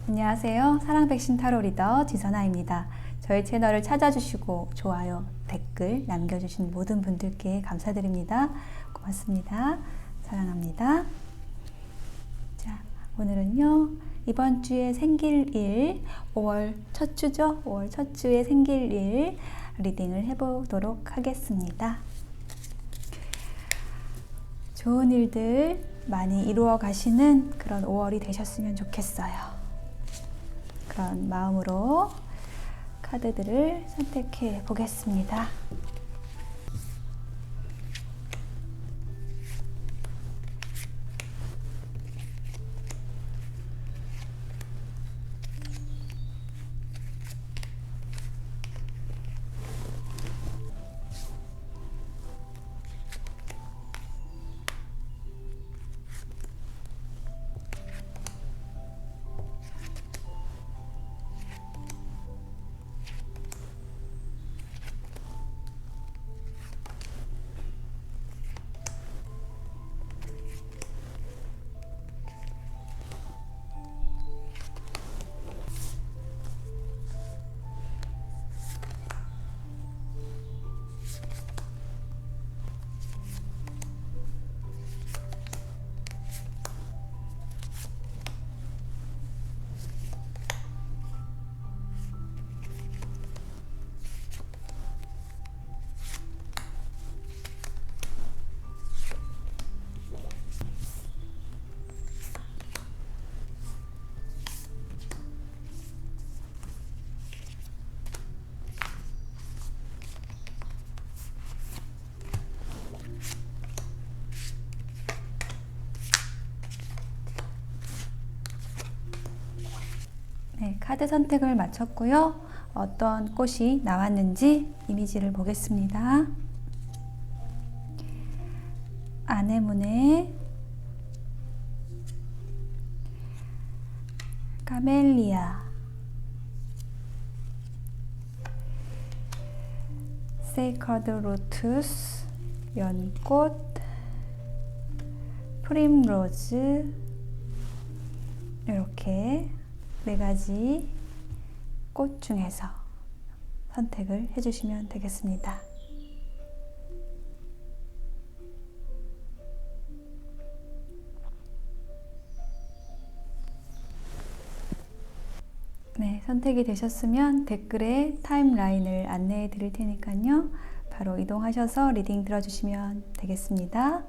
안녕하세요. 사랑백신 타로 리더 지선아입니다. 저희 채널을 찾아주시고 좋아요, 댓글 남겨주신 모든 분들께 감사드립니다. 고맙습니다. 사랑합니다. 자, 오늘은요. 이번 주에 생길 일, 5월 첫 주죠? 5월 첫 주에 생길 일 리딩을 해보도록 하겠습니다. 좋은 일들 많이 이루어 가시는 그런 5월이 되셨으면 좋겠어요. 그런 마음으로 카드들을 선택해 보겠습니다. 네, 카드 선택을 마쳤고요. 어떤 꽃이 나왔는지 이미지를 보겠습니다. 아네모네, 카멜리아, 세이커드 로투스, 연꽃, 프림로즈, 이렇게 4가지 꽃 중에서 선택을 해주시면 되겠습니다. 네, 선택이 되셨으면 댓글에 타임라인을 안내해 드릴 테니까요. 바로 이동하셔서 리딩 들어주시면 되겠습니다.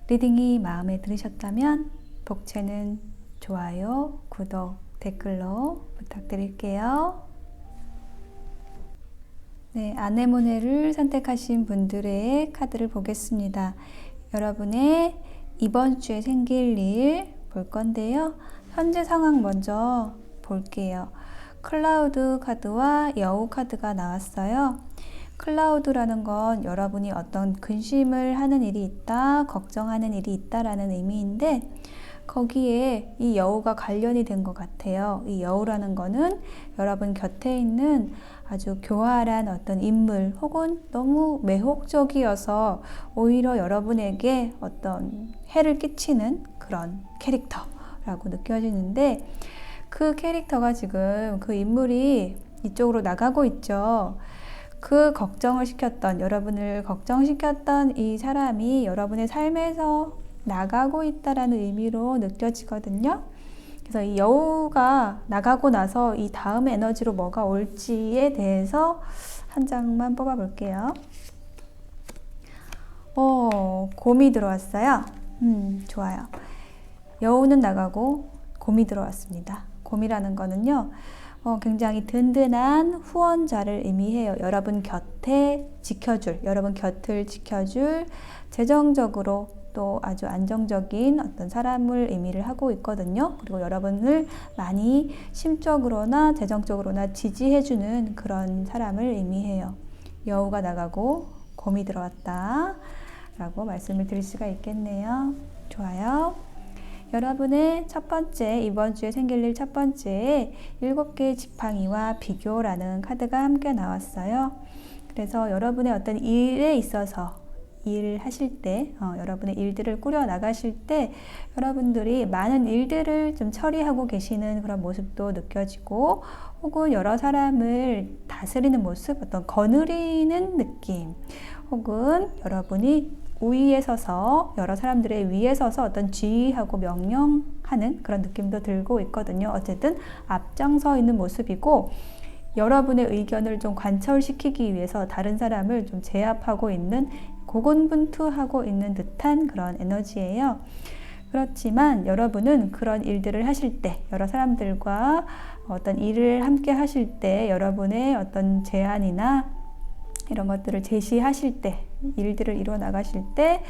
리딩이 마음에 들으셨다면 복채는 좋아요, 구독, 댓글로 부탁드릴게요. 네, 아네모네를 선택하신 분들의 카드를 보겠습니다. 여러분의 이번 주에 생길 일 볼 건데요. 현재 상황 먼저 볼게요. 클라우드 카드와 여우 카드가 나왔어요. 클라우드라는 건 여러분이 어떤 근심을 하는 일이 있다, 걱정하는 일이 있다라는 의미인데 거기에 이 여우가 관련이 된 것 같아요. 이 여우라는 거는 여러분 곁에 있는 아주 교활한 어떤 인물 혹은 너무 매혹적이어서 오히려 여러분에게 어떤 해를 끼치는 그런 캐릭터라고 느껴지는데 그 캐릭터가 지금 그 인물이 이쪽으로 나가고 있죠. 그 걱정을 시켰던, 여러분을 걱정시켰던 이 사람이 여러분의 삶에서 나가고 있다라는 의미로 느껴지거든요. 그래서 이 여우가 나가고 나서 이 다음 에너지로 뭐가 올지에 대해서 한 장만 뽑아 볼게요. 곰이 들어왔어요. 좋아요. 여우는 나가고 곰이 들어왔습니다. 곰이라는 거는요, 굉장히 든든한 후원자를 의미해요. 여러분 곁을 지켜줄 재정적으로 또 아주 안정적인 어떤 사람을 의미를 하고 있거든요. 그리고 여러분을 많이 심적으로나 재정적으로나 지지해주는 그런 사람을 의미해요. 여우가 나가고 곰이 들어왔다 라고 말씀을 드릴 수가 있겠네요. 좋아요. 여러분의 첫 번째, 이번 주에 생길 일 첫 번째에 7개의 지팡이와 비교라는 카드가 함께 나왔어요. 그래서 여러분의 어떤 일에 있어서 일하실 때, 여러분의 일들을 꾸려 나가실 때 여러분들이 많은 일들을 좀 처리하고 계시는 그런 모습도 느껴지고, 혹은 여러 사람을 다스리는 모습, 어떤 거느리는 느낌, 혹은 여러분이 우위에 서서 여러 사람들의 위에 서서 어떤 지휘하고 명령하는 그런 느낌도 들고 있거든요. 어쨌든 앞장서 있는 모습이고, 여러분의 의견을 좀 관철시키기 위해서 다른 사람을 좀 제압하고 있는, 고군분투하고 있는 듯한 그런 에너지예요. 그렇지만 여러분은 그런 일들을 하실 때, 여러 사람들과 어떤 일을 함께 하실 때, 여러분의 어떤 제안이나 이런 것들을 제시하실 때, 일들을 이루어 나가실 때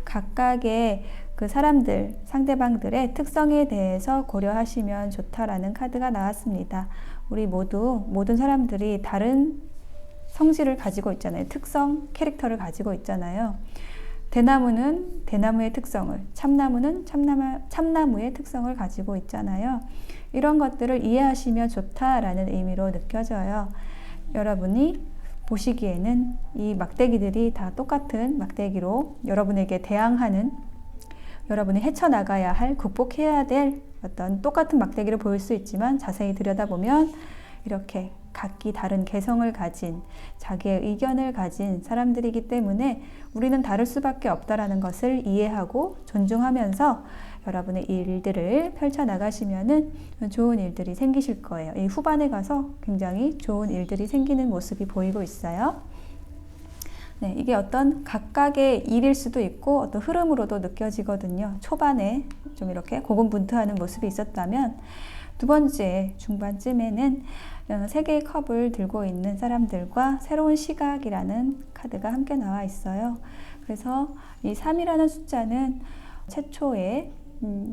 각각의 그 사람들, 상대방들의 특성에 대해서 고려하시면 좋다라는 카드가 나왔습니다. 우리 모든 사람들이 다른 성질을 가지고 있잖아요. 특성, 캐릭터를 가지고 있잖아요. 대나무는 대나무의 특성을, 참나무는 참나무의 특성을 가지고 있잖아요. 이런 것들을 이해하시면 좋다라는 의미로 느껴져요. 여러분이 보시기에는 이 막대기들이 다 똑같은 막대기로 여러분에게 대항하는, 여러분이 헤쳐나가야 할, 극복해야 될 어떤 똑같은 막대기를 보일 수 있지만, 자세히 들여다보면 이렇게 각기 다른 개성을 가진, 자기의 의견을 가진 사람들이기 때문에 우리는 다를 수밖에 없다라는 것을 이해하고 존중하면서 여러분의 일들을 펼쳐나가시면은 좋은 일들이 생기실 거예요. 이 후반에 가서 굉장히 좋은 일들이 생기는 모습이 보이고 있어요. 네, 이게 어떤 각각의 일일 수도 있고 어떤 흐름으로도 느껴지거든요. 초반에 좀 이렇게 고군분투하는 모습이 있었다면, 두 번째 중반쯤에는 세 개의 컵을 들고 있는 사람들과 새로운 시각이라는 카드가 함께 나와 있어요. 그래서 이 3이라는 숫자는 최초의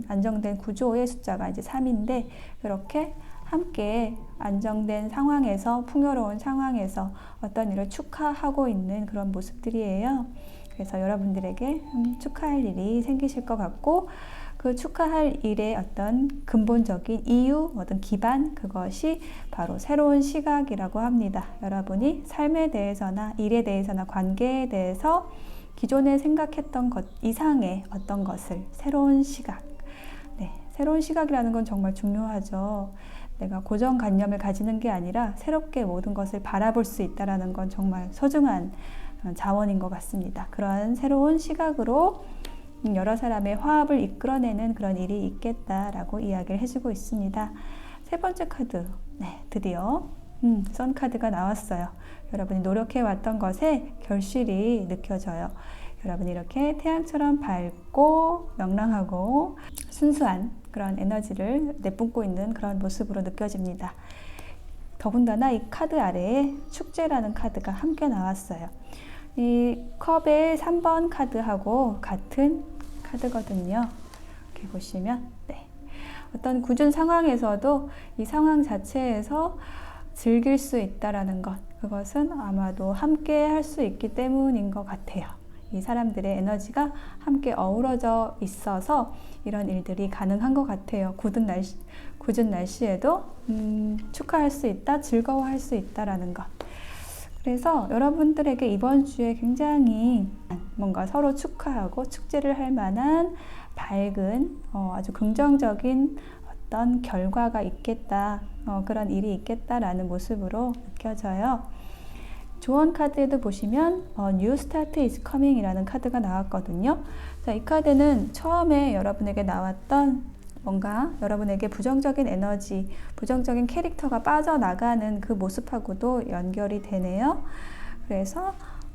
안정된 구조의 숫자가 이제 3인데, 그렇게 함께 안정된 상황에서, 풍요로운 상황에서 어떤 일을 축하하고 있는 그런 모습들이에요. 그래서 여러분들에게 축하할 일이 생기실 것 같고, 그 축하할 일의 어떤 근본적인 이유, 어떤 기반, 그것이 바로 새로운 시각이라고 합니다. 여러분이 삶에 대해서나 일에 대해서나 관계에 대해서 기존에 생각했던 것 이상의 어떤 것을, 새로운 시각. 네, 새로운 시각이라는 건 정말 중요하죠. 내가 고정관념을 가지는 게 아니라 새롭게 모든 것을 바라볼 수 있다는 건 정말 소중한 자원인 것 같습니다. 그런 새로운 시각으로 여러 사람의 화합을 이끌어내는 그런 일이 있겠다라고 이야기를 해주고 있습니다. 세 번째 카드, 네, 드디어 선 카드가 나왔어요. 여러분이 노력해왔던 것에 결실이 느껴져요. 여러분이 이렇게 태양처럼 밝고 명랑하고 순수한 그런 에너지를 내뿜고 있는 그런 모습으로 느껴집니다. 더군다나 이 카드 아래에 축제라는 카드가 함께 나왔어요. 이 컵의 3번 카드하고 같은 카드거든요. 이렇게 보시면, 네, 어떤 굳은 상황에서도 이 상황 자체에서 즐길 수 있다라는 것, 그것은 아마도 함께 할 수 있기 때문인 것 같아요. 이 사람들의 에너지가 함께 어우러져 있어서 이런 일들이 가능한 것 같아요. 굳은 날씨에도 축하할 수 있다, 즐거워할 수 있다라는 것. 그래서 여러분들에게 이번 주에 굉장히 뭔가 서로 축하하고 축제를 할 만한 밝은, 아주 긍정적인 어떤 결과가 있겠다, 그런 일이 있겠다라는 모습으로 느껴져요. 조언 카드에도 보시면 New Start is Coming 이라는 카드가 나왔거든요. 자, 이 카드는 처음에 여러분에게 나왔던 뭔가 여러분에게 부정적인 에너지, 부정적인 캐릭터가 빠져나가는 그 모습하고도 연결이 되네요. 그래서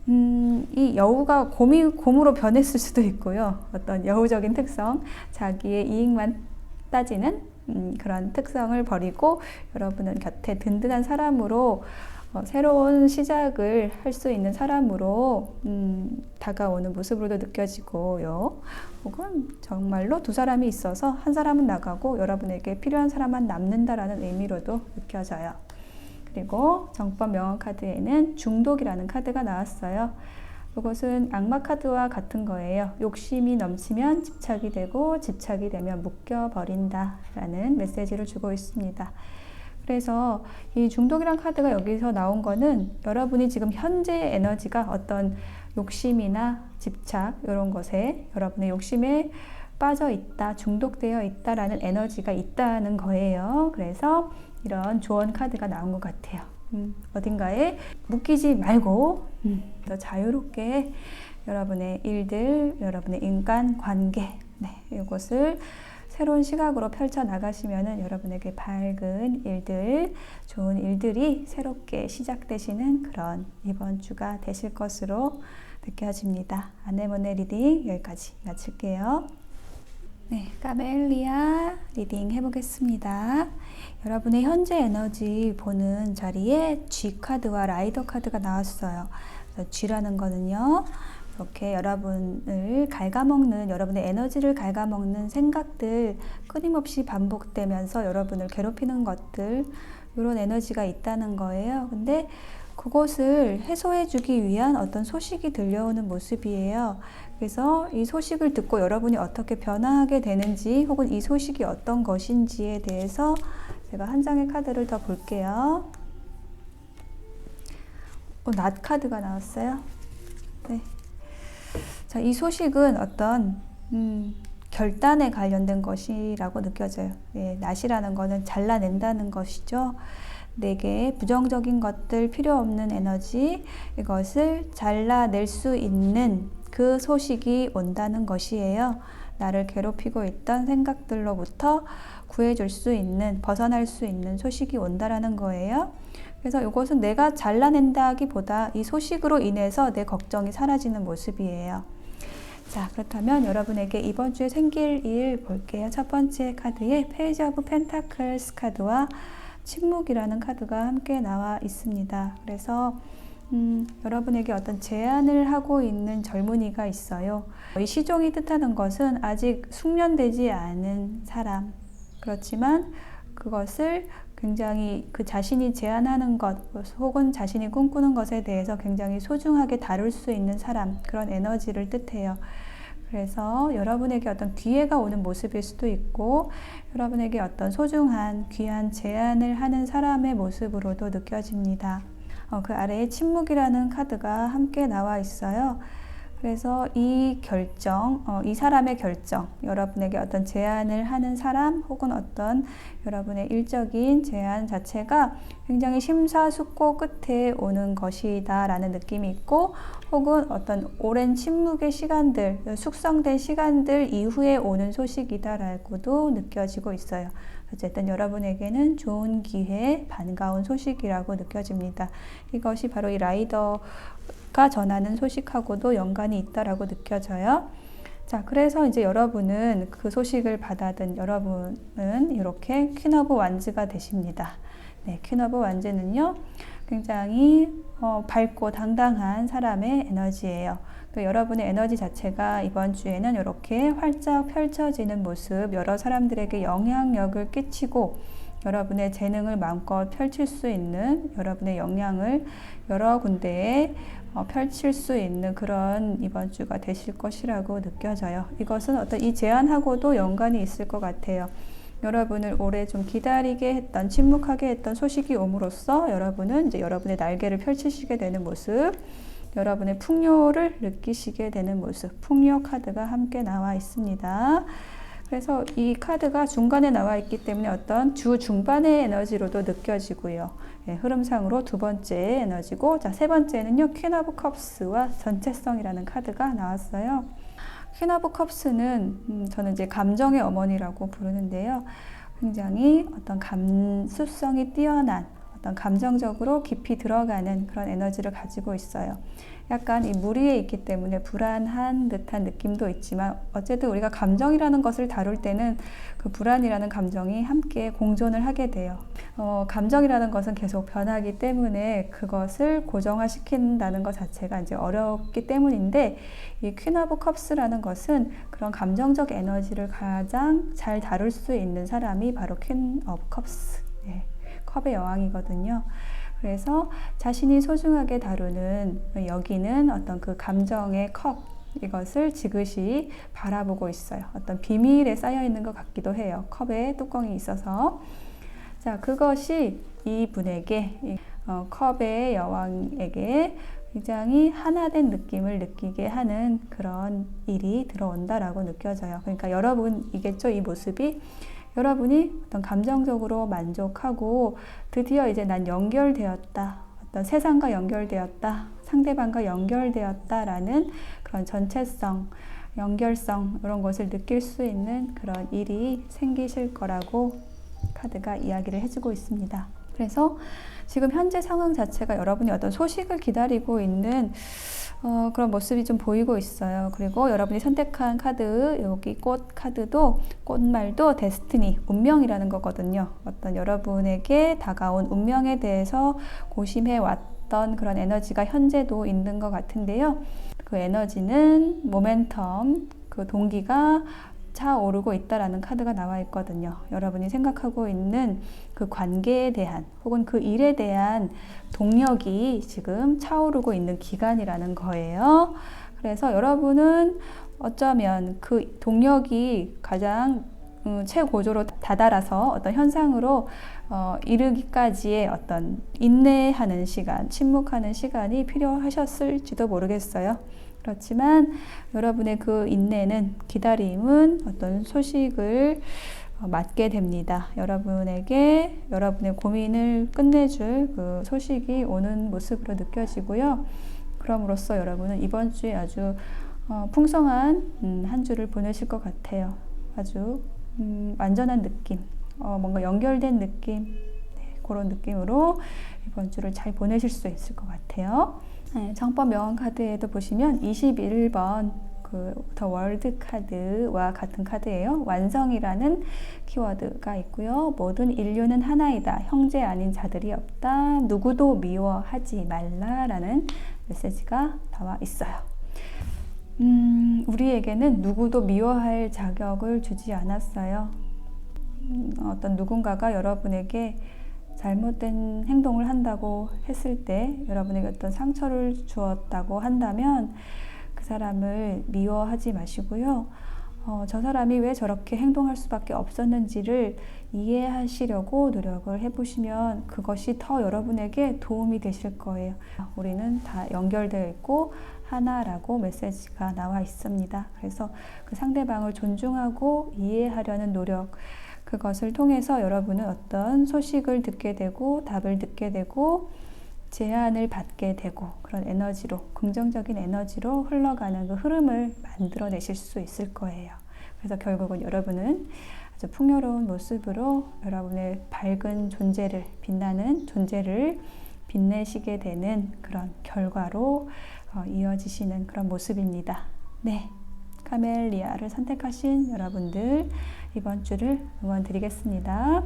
이 여우가 곰으로 변했을 수도 있고요. 어떤 여우적인 특성, 자기의 이익만 따지는 그런 특성을 버리고 여러분은 곁에 든든한 사람으로, 새로운 시작을 할 수 있는 사람으로 다가오는 모습으로도 느껴지고요. 혹은 정말로 두 사람이 있어서 한 사람은 나가고 여러분에게 필요한 사람만 남는다라는 의미로도 느껴져요. 그리고 정법 명언 카드에는 중독이라는 카드가 나왔어요. 이것은 악마 카드와 같은 거예요. 욕심이 넘치면 집착이 되고 집착이 되면 묶여버린다 라는 메시지를 주고 있습니다. 그래서 이 중독이란 카드가 여기서 나온 거는 여러분이 지금 현재 에너지가 어떤 욕심이나 집착 이런 것에 여러분의 욕심에 빠져 있다, 중독되어 있다라는 에너지가 있다는 거예요. 그래서 이런 조언 카드가 나온 것 같아요. 어딘가에 묶이지 말고 더 자유롭게 여러분의 일들, 여러분의 인간관계 이것을 새로운 시각으로 펼쳐나가시면 여러분에게 밝은 일들, 좋은 일들이 새롭게 시작되시는 그런 이번 주가 되실 것으로 느껴집니다. 아네모네 리딩 여기까지 마칠게요. 네, 까멜리아 리딩 해보겠습니다. 여러분의 현재 에너지 보는 자리에 G 카드와 라이더 카드가 나왔어요. G라는 거는요, 이렇게 여러분을 갉아먹는, 여러분의 에너지를 갉아먹는 생각들, 끊임없이 반복되면서 여러분을 괴롭히는 것들, 이런 에너지가 있다는 거예요. 근데 그것을 해소해주기 위한 어떤 소식이 들려오는 모습이에요. 그래서 이 소식을 듣고 여러분이 어떻게 변화하게 되는지, 혹은 이 소식이 어떤 것인지에 대해서 제가 한 장의 카드를 더 볼게요. 낫 카드가 나왔어요. 네. 자, 이 소식은 어떤 결단에 관련된 것이라고 느껴져요. 네, 낫이라는 거는 잘라낸다는 것이죠. 내게 부정적인 것들, 필요 없는 에너지, 이것을 잘라낼 수 있는 그 소식이 온다는 것이에요. 나를 괴롭히고 있던 생각들로부터 구해줄 수 있는, 벗어날 수 있는 소식이 온다라는 거예요. 그래서 이것은 내가 잘라낸다기보다 이 소식으로 인해서 내 걱정이 사라지는 모습이에요. 자, 그렇다면 여러분에게 이번 주에 생길 일 볼게요. 첫 번째 카드에 페이지 오브 펜타클스 카드와 침묵이라는 카드가 함께 나와 있습니다. 그래서 여러분에게 어떤 제안을 하고 있는 젊은이가 있어요. 이 시종이 뜻하는 것은 아직 숙련되지 않은 사람, 그렇지만 그것을 굉장히 그 자신이 제안하는 것 혹은 자신이 꿈꾸는 것에 대해서 굉장히 소중하게 다룰 수 있는 사람, 그런 에너지를 뜻해요. 그래서 여러분에게 어떤 기회가 오는 모습일 수도 있고, 여러분에게 어떤 소중한 귀한 제안을 하는 사람의 모습으로도 느껴집니다. 그 아래에 침묵이라는 카드가 함께 나와 있어요. 그래서 이 결정, 이 사람의 결정, 여러분에게 어떤 제안을 하는 사람 혹은 어떤 여러분의 일적인 제안 자체가 굉장히 심사숙고 끝에 오는 것이다 라는 느낌이 있고, 혹은 어떤 오랜 침묵의 시간들, 숙성된 시간들 이후에 오는 소식이다 라고도 느껴지고 있어요. 어쨌든 여러분에게는 좋은 기회, 반가운 소식이라고 느껴집니다. 이것이 바로 이 라이더가 전하는 소식하고도 연관이 있다라고 느껴져요. 자, 그래서 이제 여러분은 그 소식을 받아든 여러분은 이렇게 퀸 오브 완즈가 되십니다. 네, 퀸 오브 완즈는요, 굉장히 밝고 당당한 사람의 에너지예요. 또 여러분의 에너지 자체가 이번 주에는 이렇게 활짝 펼쳐지는 모습, 여러 사람들에게 영향력을 끼치고 여러분의 재능을 마음껏 펼칠 수 있는, 여러분의 역량을 여러 군데에 펼칠 수 있는 그런 이번 주가 되실 것이라고 느껴져요. 이것은 어떤 이 제안하고도 연관이 있을 것 같아요. 여러분을 오래 좀 기다리게 했던, 침묵하게 했던 소식이 옴으로써 여러분은 이제 여러분의 날개를 펼치시게 되는 모습, 여러분의 풍요를 느끼시게 되는 모습, 풍요 카드가 함께 나와 있습니다. 그래서 이 카드가 중간에 나와 있기 때문에 어떤 주 중반의 에너지로도 느껴지고요. 예, 흐름상으로 두 번째 에너지고, 자, 세 번째는요, 퀸 오브 컵스와 전체성이라는 카드가 나왔어요. 퀸 오브 컵스는 저는 이제 감정의 어머니라고 부르는데요. 굉장히 어떤 감수성이 뛰어난, 어떤 감정적으로 깊이 들어가는 그런 에너지를 가지고 있어요. 약간 이 물 위에 있기 때문에 불안한 듯한 느낌도 있지만, 어쨌든 우리가 감정이라는 것을 다룰 때는 그 불안이라는 감정이 함께 공존을 하게 돼요. 감정이라는 것은 계속 변하기 때문에 그것을 고정화시킨다는 것 자체가 이제 어렵기 때문인데, 이 퀸 오브 컵스라는 것은 그런 감정적 에너지를 가장 잘 다룰 수 있는 사람이 바로 퀸 오브 컵스, 네, 컵의 여왕이거든요. 그래서 자신이 소중하게 다루는, 여기는 어떤 그 감정의 컵, 이것을 지그시 바라보고 있어요. 어떤 비밀에 쌓여 있는 것 같기도 해요. 컵에 뚜껑이 있어서. 자, 그것이 이분에게 컵의 여왕에게 굉장히 하나된 느낌을 느끼게 하는 그런 일이 들어온다라고 느껴져요. 그러니까 여러분이겠죠, 이 모습이. 여러분이 어떤 감정적으로 만족하고 드디어 이제 난 연결되었다, 어떤 세상과 연결되었다, 상대방과 연결되었다라는 그런 전체성, 연결성, 이런 것을 느낄 수 있는 그런 일이 생기실 거라고 카드가 이야기를 해주고 있습니다. 그래서 지금 현재 상황 자체가 여러분이 어떤 소식을 기다리고 있는 그런 모습이 좀 보이고 있어요. 그리고 여러분이 선택한 카드, 여기 꽃 카드도, 꽃말도 데스티니, 운명이라는 거거든요. 어떤 여러분에게 다가온 운명에 대해서 고심해 왔던 그런 에너지가 현재도 있는 것 같은데요. 그 에너지는 모멘텀, 그 동기가 차오르고 있다라는 카드가 나와 있거든요. 여러분이 생각하고 있는 그 관계에 대한 혹은 그 일에 대한 동력이 지금 차오르고 있는 기간이라는 거예요. 그래서 여러분은 어쩌면 그 동력이 가장 최고조로 다다라서 어떤 현상으로 이르기까지의 어떤 인내하는 시간, 침묵하는 시간이 필요하셨을지도 모르겠어요. 그렇지만 여러분의 그 인내는, 기다림은 어떤 소식을 맞게 됩니다. 여러분에게 여러분의 고민을 끝내줄 그 소식이 오는 모습으로 느껴지고요. 그럼으로써 여러분은 이번 주에 아주 풍성한 한 주를 보내실 것 같아요. 아주 완전한 느낌, 뭔가 연결된 느낌, 네, 그런 느낌으로 이번 주를 잘 보내실 수 있을 것 같아요. 네, 정법 명언 카드에도 보시면 21번 더 월드 카드와 같은 카드예요. 완성이라는 키워드가 있고요. 모든 인류는 하나이다. 형제 아닌 자들이 없다. 누구도 미워하지 말라라는 메시지가 나와 있어요. 우리에게는 누구도 미워할 자격을 주지 않았어요. 어떤 누군가가 여러분에게 잘못된 행동을 한다고 했을 때, 여러분에게 어떤 상처를 주었다고 한다면 그 사람을 미워하지 마시고요. 저 사람이 왜 저렇게 행동할 수밖에 없었는지를 이해하시려고 노력을 해보시면 그것이 더 여러분에게 도움이 되실 거예요. 우리는 다 연결되어 있고 하나라고 메시지가 나와 있습니다. 그래서 그 상대방을 존중하고 이해하려는 노력, 그것을 통해서 여러분은 어떤 소식을 듣게 되고 답을 듣게 되고 제안을 받게 되고 그런 에너지로, 긍정적인 에너지로 흘러가는 그 흐름을 만들어내실 수 있을 거예요. 그래서 결국은 여러분은 아주 풍요로운 모습으로 여러분의 밝은 존재를, 빛나는 존재를 빛내시게 되는 그런 결과로 이어지시는 그런 모습입니다. 네, 카멜리아를 선택하신 여러분들 이번 주를 응원드리겠습니다.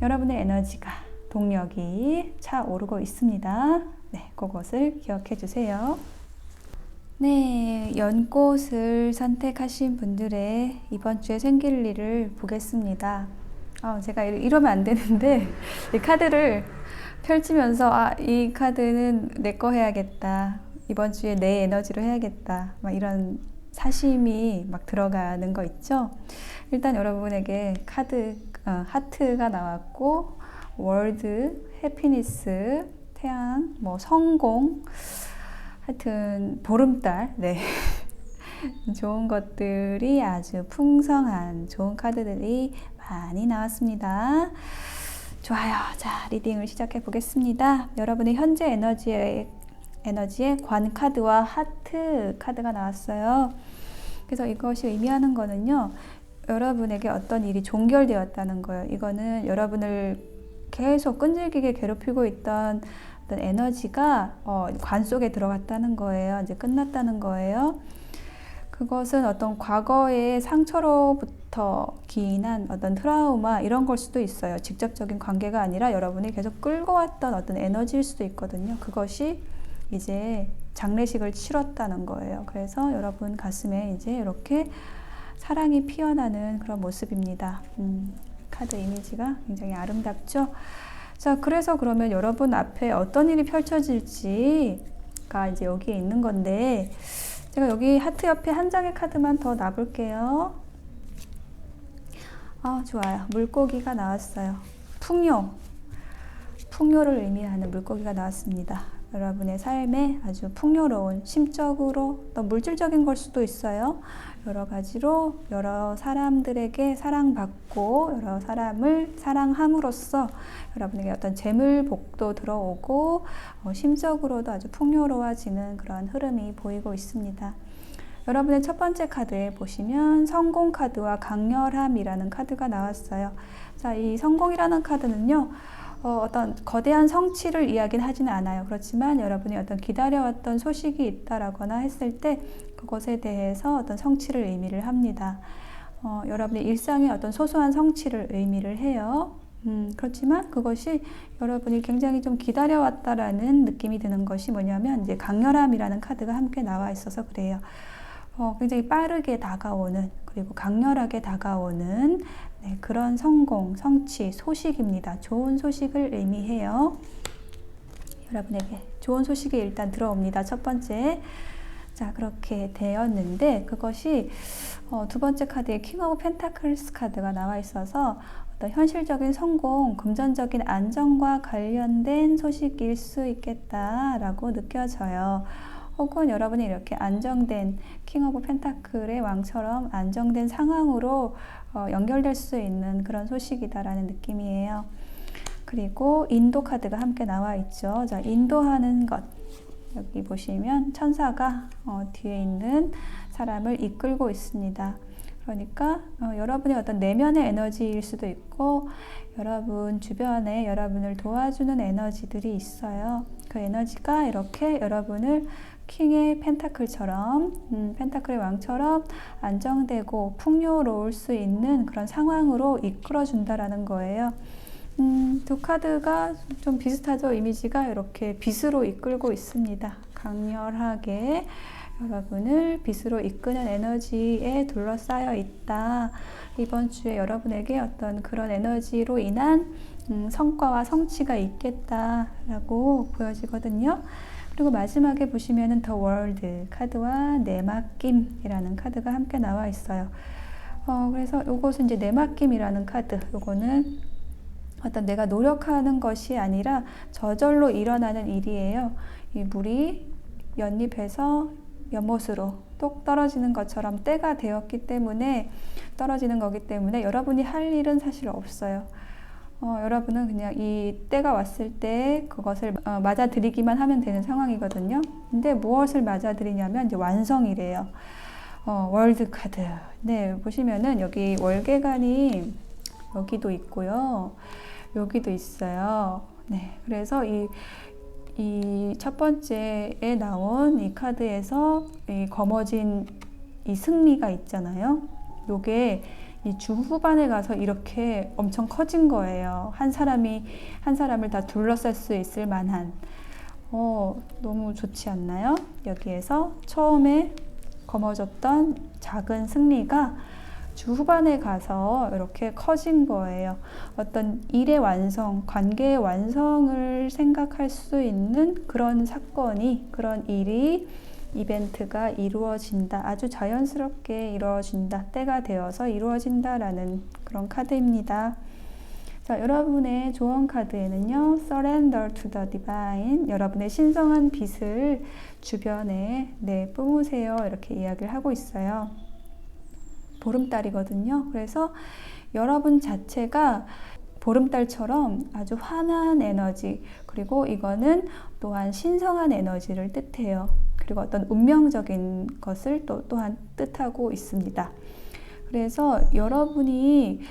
여러분의 에너지가, 동력이 차오르고 있습니다. 네, 그것을 기억해 주세요. 네, 연꽃을 선택하신 분들의 이번 주에 생길 일을 보겠습니다. 제가 이러면 안 되는데 이 카드를 펼치면서 이 카드는 내 거 해야겠다, 이번 주에 내 에너지로 해야겠다, 막 이런 사심이 막 들어가는 거 있죠. 일단 여러분에게 카드 하트가 나왔고, 월드, 해피니스, 태양, 뭐 성공, 하여튼 보름달, 네. 좋은 것들이 아주 풍성한 좋은 카드들이 많이 나왔습니다. 좋아요. 자, 리딩을 시작해 보겠습니다. 여러분의 현재 에너지에 관 카드와 하트 카드가 나왔어요. 그래서 이것이 의미하는 거는요, 여러분에게 어떤 일이 종결되었다는 거예요. 이거는 여러분을 계속 끈질기게 괴롭히고 있던 어떤 에너지가 관 속에 들어갔다는 거예요. 이제 끝났다는 거예요. 그것은 어떤 과거의 상처로부터 기인한 어떤 트라우마, 이런 걸 수도 있어요. 직접적인 관계가 아니라 여러분이 계속 끌고 왔던 어떤 에너지일 수도 있거든요. 그것이 이제 장례식을 치렀다는 거예요. 그래서 여러분 가슴에 이제 이렇게 사랑이 피어나는 그런 모습입니다. 카드 이미지가 굉장히 아름답죠? 자, 그래서 그러면 여러분 앞에 어떤 일이 펼쳐질지가 이제 여기에 있는 건데, 제가 여기 하트 옆에 한 장의 카드만 더 놔볼게요. 좋아요. 물고기가 나왔어요. 풍요를 의미하는 물고기가 나왔습니다. 여러분의 삶에 아주 풍요로운, 심적으로 또 물질적인 걸 수도 있어요. 여러 가지로 여러 사람들에게 사랑받고 여러 사람을 사랑함으로써 여러분에게 어떤 재물복도 들어오고 심적으로도 아주 풍요로워지는 그런 흐름이 보이고 있습니다. 여러분의 첫 번째 카드에 보시면 성공 카드와 강렬함이라는 카드가 나왔어요. 자, 이 성공이라는 카드는요, 어떤 거대한 성취를 이야기는 하지는 않아요. 그렇지만 여러분이 어떤 기다려왔던 소식이 있다라거나 했을 때 그것에 대해서 어떤 성취를 의미를 합니다. 여러분의 일상의 어떤 소소한 성취를 의미를 해요. 그렇지만 그것이 여러분이 굉장히 좀 기다려왔다라는 느낌이 드는 것이 뭐냐면 이제 강렬함이라는 카드가 함께 나와 있어서 그래요. 굉장히 빠르게 다가오는, 그리고 강렬하게 다가오는 그런 성공, 성취, 소식입니다. 좋은 소식을 의미해요. 여러분에게 좋은 소식이 일단 들어옵니다. 첫 번째. 자, 그렇게 되었는데 그것이 두 번째 카드에 킹 오브 펜타클스 카드가 나와 있어서 어떤 현실적인 성공, 금전적인 안정과 관련된 소식일 수 있겠다라고 느껴져요. 혹은 여러분이 이렇게 안정된 킹 오브 펜타클의 왕처럼 안정된 상황으로 연결될 수 있는 그런 소식이다라는 느낌이에요. 그리고 인도 카드가 함께 나와 있죠. 자, 인도하는 것. 여기 보시면 천사가 뒤에 있는 사람을 이끌고 있습니다. 그러니까 여러분의 어떤 내면의 에너지일 수도 있고 여러분 주변에 여러분을 도와주는 에너지들이 있어요. 그 에너지가 이렇게 여러분을 킹의 펜타클처럼 펜타클의 왕처럼 안정되고 풍요로울 수 있는 그런 상황으로 이끌어준다라는 거예요. 두 카드가 좀 비슷하죠. 이미지가 이렇게 빛으로 이끌고 있습니다. 강렬하게 여러분을 빛으로 이끄는 에너지에 둘러싸여 있다. 이번 주에 여러분에게 어떤 그런 에너지로 인한 성과와 성취가 있겠다라고 보여지거든요. 그리고 마지막에 보시면은 더 월드 카드와 내맡김이라는 카드가 함께 나와 있어요. 그래서 요것은 이제 내맡김이라는 카드. 요거는 어떤 내가 노력하는 것이 아니라 저절로 일어나는 일이에요. 이 물이 연잎에서 연못으로 똑 떨어지는 것처럼 때가 되었기 때문에 떨어지는 거기 때문에 여러분이 할 일은 사실 없어요. 여러분은 그냥 이 때가 왔을 때 그것을 맞아들이기만 하면 되는 상황이거든요. 근데 무엇을 맞아들이냐면 이제 완성이래요. 월드 카드. 네, 보시면은 여기 월계관이 여기도 있고요. 여기도 있어요. 네, 그래서 이 첫 번째에 나온 이 카드에서 이 거머쥔 이 승리가 있잖아요. 요게 이 주 후반에 가서 이렇게 엄청 커진 거예요. 한 사람을 다 둘러쌀 수 있을 만한. 너무 좋지 않나요? 여기에서 처음에 거머졌던 작은 승리가 주 후반에 가서 이렇게 커진 거예요. 어떤 일의 완성, 관계의 완성을 생각할 수 있는 그런 사건이, 그런 일이, 이벤트가 이루어진다. 아주 자연스럽게 이루어진다. 때가 되어서 이루어진다라는 그런 카드입니다. 자, 여러분의 조언 카드에는요, Surrender to the Divine, 여러분의 신성한 빛을 주변에 뿜으세요. 이렇게 이야기를 하고 있어요. 보름달이거든요. 그래서 여러분 자체가 보름달처럼 아주 환한 에너지, 그리고 이거는 또한 신성한 에너지를 뜻해요. 그리고 어떤 운명적인 것을 또한 뜻하고 있습니다. 그래서 여러분이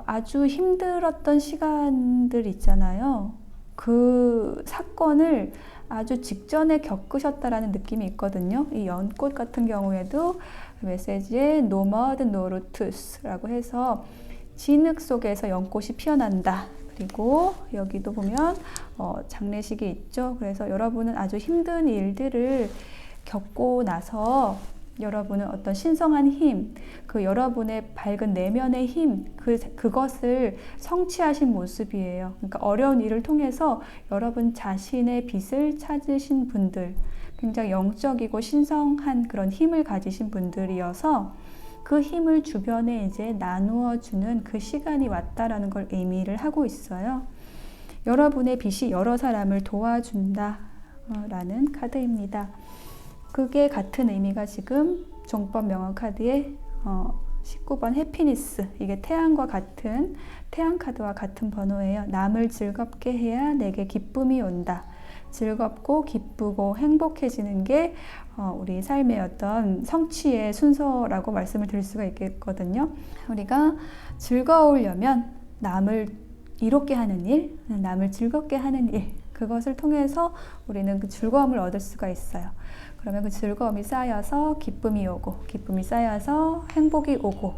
아주 힘들었던 시간들 있잖아요. 그 사건을 아주 직전에 겪으셨다라는 느낌이 있거든요. 이 연꽃 같은 경우에도 메시지에 No mud, no roots라고 해서 진흙 속에서 연꽃이 피어난다. 그리고 여기도 보면 장례식이 있죠. 그래서 여러분은 아주 힘든 일들을 겪고 나서 여러분은 어떤 신성한 힘, 그 여러분의 밝은 내면의 힘, 그것을 성취하신 모습이에요. 그러니까 어려운 일을 통해서 여러분 자신의 빛을 찾으신 분들, 굉장히 영적이고 신성한 그런 힘을 가지신 분들이어서 그 힘을 주변에 이제 나누어 주는 그 시간이 왔다라는 걸 의미를 하고 있어요. 여러분의 빛이 여러 사람을 도와준다 라는 카드입니다. 그게 같은 의미가 지금 종법 명언 카드의 19번 해피니스, 이게 태양과 같은, 태양 카드와 같은 번호예요. 남을 즐겁게 해야 내게 기쁨이 온다. 즐겁고 기쁘고 행복해지는 게 우리 삶의 어떤 성취의 순서라고 말씀을 드릴 수가 있겠거든요. 우리가 즐거우려면 남을 이롭게 하는 일, 남을 즐겁게 하는 일, 그것을 통해서 우리는 그 즐거움을 얻을 수가 있어요. 그러면 그 즐거움이 쌓여서 기쁨이 오고, 기쁨이 쌓여서 행복이 오고,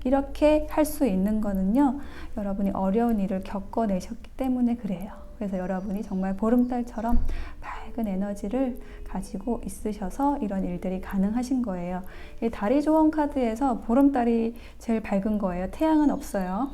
이렇게 할 수 있는 거는요, 여러분이 어려운 일을 겪어내셨기 때문에 그래요. 그래서 여러분이 정말 보름달처럼 밝은 에너지를 가지고 있으셔서 이런 일들이 가능하신 거예요. 이 달이 조언 카드에서 보름달이 제일 밝은 거예요. 태양은 없어요.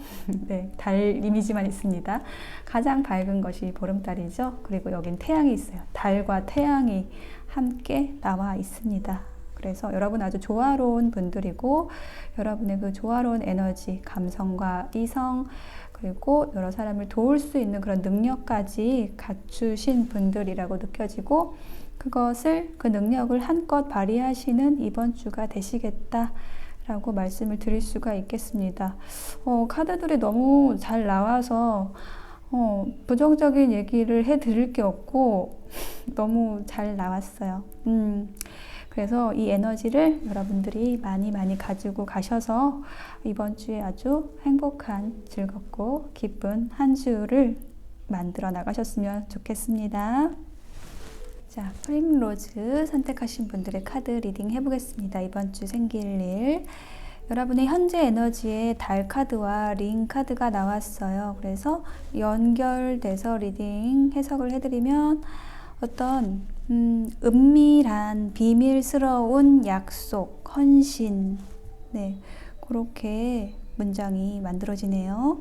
네, 달 이미지만 있습니다. 가장 밝은 것이 보름달이죠. 그리고 여긴 태양이 있어요. 달과 태양이 함께 나와 있습니다. 그래서 여러분 아주 조화로운 분들이고, 여러분의 그 조화로운 에너지, 감성과 이성, 그리고 여러 사람을 도울 수 있는 그런 능력까지 갖추신 분들이라고 느껴지고, 그것을, 그 능력을 한껏 발휘하시는 이번 주가 되시겠다라고 말씀을 드릴 수가 있겠습니다. 카드들이 너무 잘 나와서 부정적인 얘기를 해드릴 게 없고 너무 잘 나왔어요. 그래서 이 에너지를 여러분들이 많이 가지고 가셔서 이번 주에 아주 행복한, 즐겁고 기쁜 한 주를 만들어 나가셨으면 좋겠습니다. 자, 프림로즈 선택하신 분들의 카드 리딩 해보겠습니다. 이번 주 생길 일. 여러분의 현재 에너지에 달 카드와 링 카드가 나왔어요. 그래서 연결돼서 리딩 해석을 해드리면 어떤 은밀한 비밀스러운 약속, 헌신, 네, 그렇게 문장이 만들어지네요.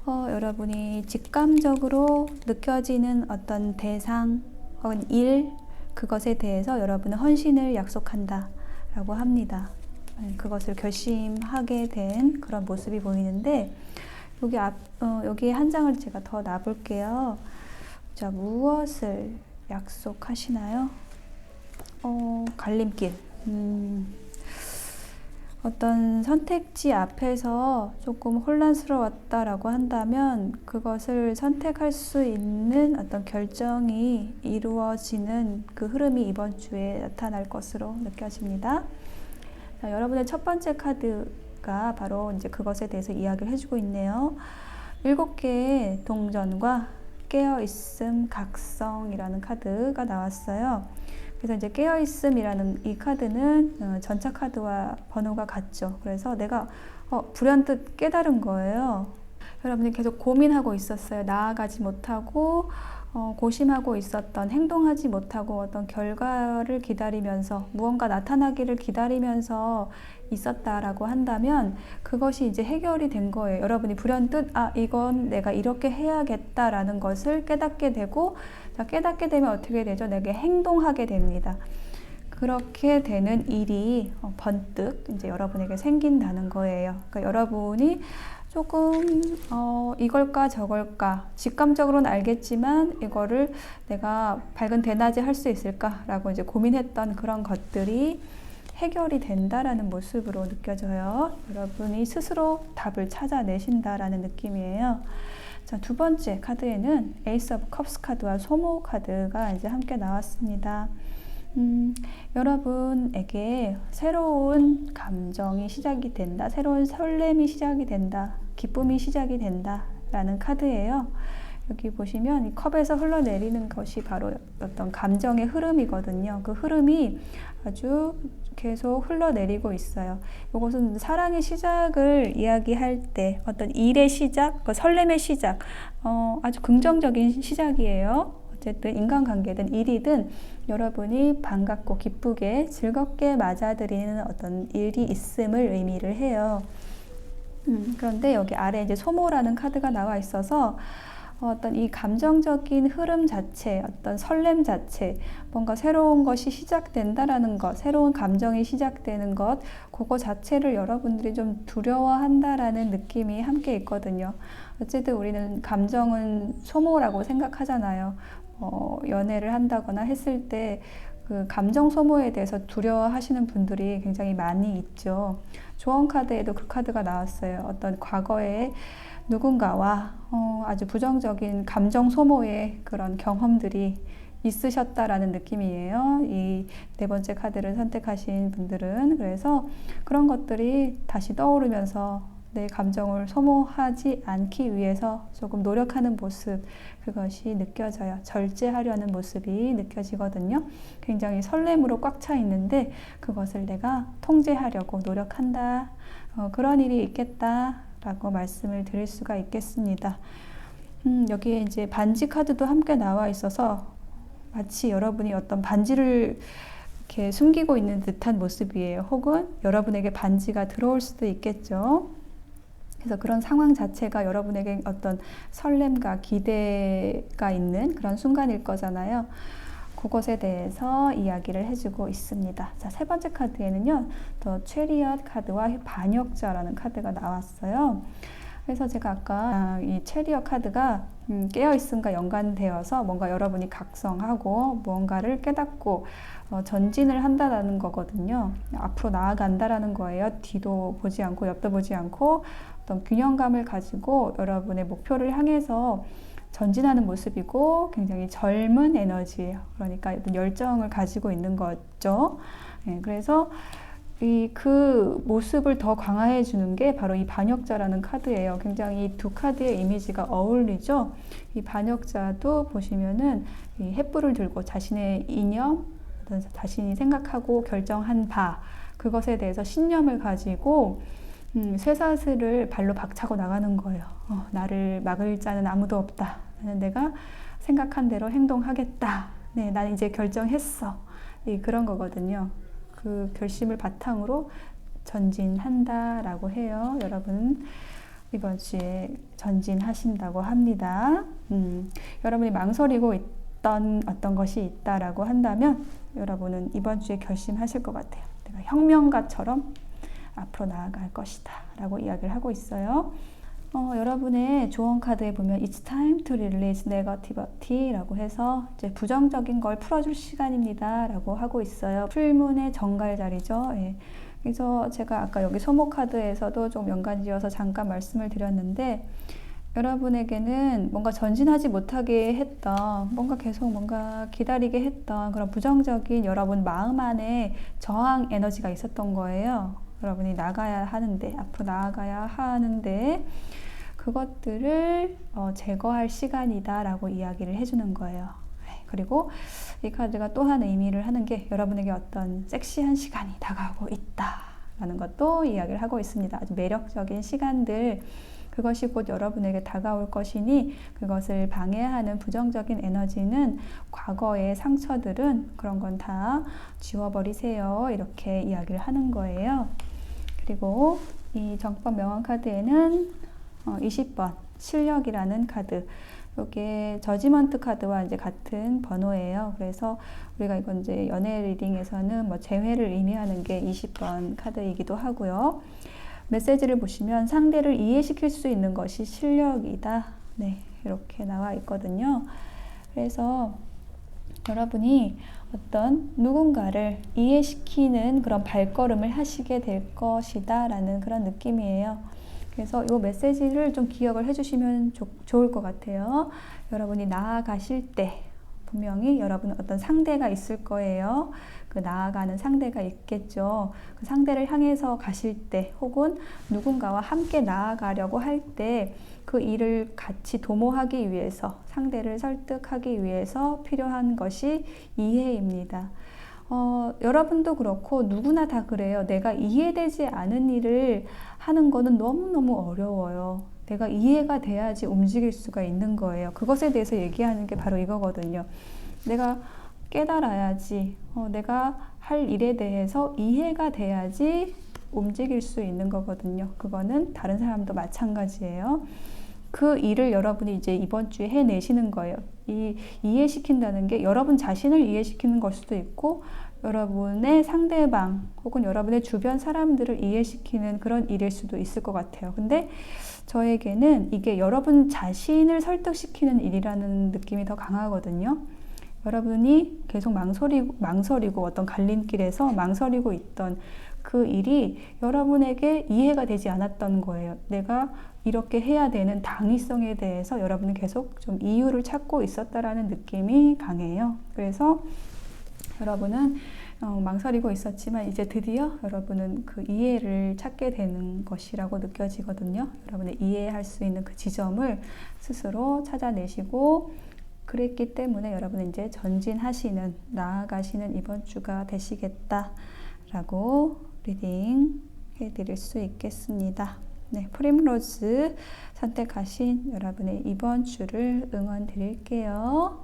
여러분이 직감적으로 느껴지는 어떤 대상 혹은 일, 그것에 대해서 여러분은 헌신을 약속한다 라고 합니다. 그것을 결심하게 된 그런 모습이 보이는데, 여기 한 장을 제가 더 놔볼게요. 자, 무엇을 약속하시나요? 갈림길. 어떤 선택지 앞에서 조금 혼란스러웠다라고 한다면 그것을 선택할 수 있는 어떤 결정이 이루어지는 그 흐름이 이번 주에 나타날 것으로 느껴집니다. 자, 여러분의 첫 번째 카드가 바로 이제 그것에 대해서 이야기를 해주고 있네요. 7개의 동전과 깨어있음, 각성이라는 카드가 나왔어요. 그래서 이제 깨어있음이라는 이 카드는 전차 카드와 번호가 같죠. 그래서 내가 불현듯 깨달은 거예요. 여러분이 계속 고민하고 있었어요. 나아가지 못하고 고심하고 있었던, 행동하지 못하고 어떤 결과를 기다리면서, 무언가 나타나기를 기다리면서 있었다라고 한다면 그것이 이제 해결이 된 거예요. 여러분이 불현듯 이건 내가 이렇게 해야겠다라는 것을 깨닫게 되고, 자, 깨닫게 되면 어떻게 되죠? 내게 행동하게 됩니다. 그렇게 되는 일이 번뜩 이제 여러분에게 생긴다는 거예요. 그러니까 여러분이 조금 이걸까 저걸까 직감적으로는 알겠지만 이거를 내가 밝은 대낮에 할 수 있을까라고 이제 고민했던 그런 것들이 해결이 된다라는 모습으로 느껴져요. 여러분이 스스로 답을 찾아내신다라는 느낌이에요. 자, 두 번째 카드에는 에이스 오브 컵스 카드와 소모 카드가 이제 함께 나왔습니다. 여러분에게 새로운 감정이 시작이 된다, 새로운 설렘이 시작이 된다, 기쁨이 시작이 된다 라는 카드예요. 여기 보시면 이 컵에서 흘러내리는 것이 바로 어떤 감정의 흐름이거든요. 그 흐름이 아주 계속 흘러내리고 있어요. 이것은 사랑의 시작을 이야기할 때 어떤 일의 시작, 그 설렘의 시작, 아주 긍정적인 시작이에요. 어쨌든 인간관계든 일이든 여러분이 반갑고 기쁘게 즐겁게 맞아들이는 어떤 일이 있음을 의미를 해요. 그런데 여기 아래 이제 소모라는 카드가 나와 있어서 어떤 이 감정적인 흐름 자체, 어떤 설렘 자체, 뭔가 새로운 것이 시작된다라는 것, 새로운 감정이 시작되는 것, 그거 자체를 여러분들이 좀 두려워한다라는 느낌이 함께 있거든요. 어쨌든 우리는 감정은 소모라고 생각하잖아요. 연애를 한다거나 했을 때 그 감정 소모에 대해서 두려워하시는 분들이 굉장히 많이 있죠. 조언 카드에도 그 카드가 나왔어요. 어떤 과거에 누군가와 아주 부정적인 감정 소모의 그런 경험들이 있으셨다라는 느낌이에요. 이 네 번째 카드를 선택하신 분들은. 그래서 그런 것들이 다시 떠오르면서 내 감정을 소모하지 않기 위해서 조금 노력하는 모습, 그것이 느껴져요. 절제하려는 모습이 느껴지거든요. 굉장히 설렘으로 꽉 차 있는데 그것을 내가 통제하려고 노력한다. 그런 일이 있겠다 라고 말씀을 드릴 수가 있겠습니다. 여기에 이제 반지 카드도 함께 나와 있어서 마치 여러분이 어떤 반지를 이렇게 숨기고 있는 듯한 모습이에요. 혹은 여러분에게 반지가 들어올 수도 있겠죠. 그래서 그런 상황 자체가 여러분에게 어떤 설렘과 기대가 있는 그런 순간일 거잖아요. 그것에 대해서 이야기를 해주고 있습니다. 자, 세 번째 카드에는요, 더 체리엇 카드와 반역자라는 카드가 나왔어요. 그래서 제가 아까 이 체리엇 카드가 깨어있음과 연관되어서 뭔가 여러분이 각성하고 무언가를 깨닫고 전진을 한다라는 거거든요. 앞으로 나아간다라는 거예요. 뒤도 보지 않고 옆도 보지 않고 어떤 균형감을 가지고 여러분의 목표를 향해서 전진하는 모습이고 굉장히 젊은 에너지예요. 그러니까 어떤 열정을 가지고 있는 거죠. 네, 그래서 그 모습을 더 강화해 주는 게 바로 이 반역자라는 카드예요. 굉장히 이 두 카드의 이미지가 어울리죠. 이 반역자도 보시면은 이 횃불을 들고 자신의 이념, 자신이 생각하고 결정한 바, 그것에 대해서 신념을 가지고 쇠사슬을 발로 박차고 나가는 거예요. 나를 막을 자는 아무도 없다. 나는 내가 생각한 대로 행동하겠다. 네, 난 이제 결정했어. 그런 거거든요. 그 결심을 바탕으로 전진한다라고 해요. 여러분 이번 주에 전진하신다고 합니다. 여러분이 망설이고 있던 어떤 것이 있다라고 한다면 여러분은 이번 주에 결심하실 것 같아요. 내가 혁명가처럼 앞으로 나아갈 것이다 라고 이야기를 하고 있어요. 여러분의 조언 카드에 보면 It's time to release negativity 라고 해서 이제 부정적인 걸 풀어줄 시간입니다 라고 하고 있어요. 풀문의 정갈 자리죠. 예. 그래서 제가 아까 여기 소모 카드에서도 좀 연관지어서 잠깐 말씀을 드렸는데 여러분에게는 뭔가 전진하지 못하게 했던, 뭔가 계속 뭔가 기다리게 했던 그런 부정적인 여러분 마음 안에 저항 에너지가 있었던 거예요. 여러분이 나가야 하는데, 앞으로 나아가야 하는데 그것들을 제거할 시간이다 라고 이야기를 해주는 거예요. 그리고 이 카드가 또 하나 의미를 하는 게 여러분에게 어떤 섹시한 시간이 다가오고 있다 라는 것도 이야기를 하고 있습니다. 아주 매력적인 시간들, 그것이 곧 여러분에게 다가올 것이니 그것을 방해하는 부정적인 에너지는, 과거의 상처들은 그런 건 다 지워버리세요. 이렇게 이야기를 하는 거예요. 그리고 이 정법 명언 카드에는 20번 실력이라는 카드, 이게 저지먼트 카드와 이제 같은 번호예요. 그래서 우리가 이건 이제 연애 리딩에서는 뭐 재회를 의미하는 게 20번 카드이기도 하고요. 메시지를 보시면 상대를 이해시킬 수 있는 것이 실력이다. 네, 이렇게 나와 있거든요. 그래서 여러분이 어떤 누군가를 이해시키는 그런 발걸음을 하시게 될 것이다 라는 그런 느낌이에요. 그래서 이 메시지를 좀 기억을 해주시면 좋을 것 같아요. 여러분이 나아가실 때 분명히 여러분은 어떤 상대가 있을 거예요. 그 나아가는 상대가 있겠죠. 그 상대를 향해서 가실 때, 혹은 누군가와 함께 나아가려고 할 때 그 일을 같이 도모하기 위해서, 상대를 설득하기 위해서 필요한 것이 이해입니다. 여러분도 그렇고 누구나 다 그래요. 내가 이해되지 않은 일을 하는 거는 너무너무 어려워요. 내가 이해가 돼야지 움직일 수가 있는 거예요. 그것에 대해서 얘기하는 게 바로 이거거든요. 내가 깨달아야지, 내가 할 일에 대해서 이해가 돼야지 움직일 수 있는 거거든요. 그거는 다른 사람도 마찬가지예요. 그 일을 여러분이 이제 이번 주에 해내시는 거예요. 이 이해시킨다는 게 여러분 자신을 이해시키는 걸 수도 있고 여러분의 상대방 혹은 여러분의 주변 사람들을 이해시키는 그런 일일 수도 있을 것 같아요. 근데 저에게는 이게 여러분 자신을 설득시키는 일이라는 느낌이 더 강하거든요. 여러분이 계속 망설이고 어떤 갈림길에서 망설이고 있던 그 일이 여러분에게 이해가 되지 않았던 거예요. 내가 이렇게 해야 되는 당위성에 대해서 여러분은 계속 좀 이유를 찾고 있었다라는 느낌이 강해요. 그래서 여러분은 망설이고 있었지만 이제 드디어 여러분은 그 이해를 찾게 되는 것이라고 느껴지거든요. 여러분의 이해할 수 있는 그 지점을 스스로 찾아내시고 그랬기 때문에 여러분은 이제 전진하시는, 나아가시는 이번 주가 되시겠다라고 리딩 해드릴 수 있겠습니다. 네, 프림로즈 선택하신 여러분의 이번 주를 응원 드릴게요.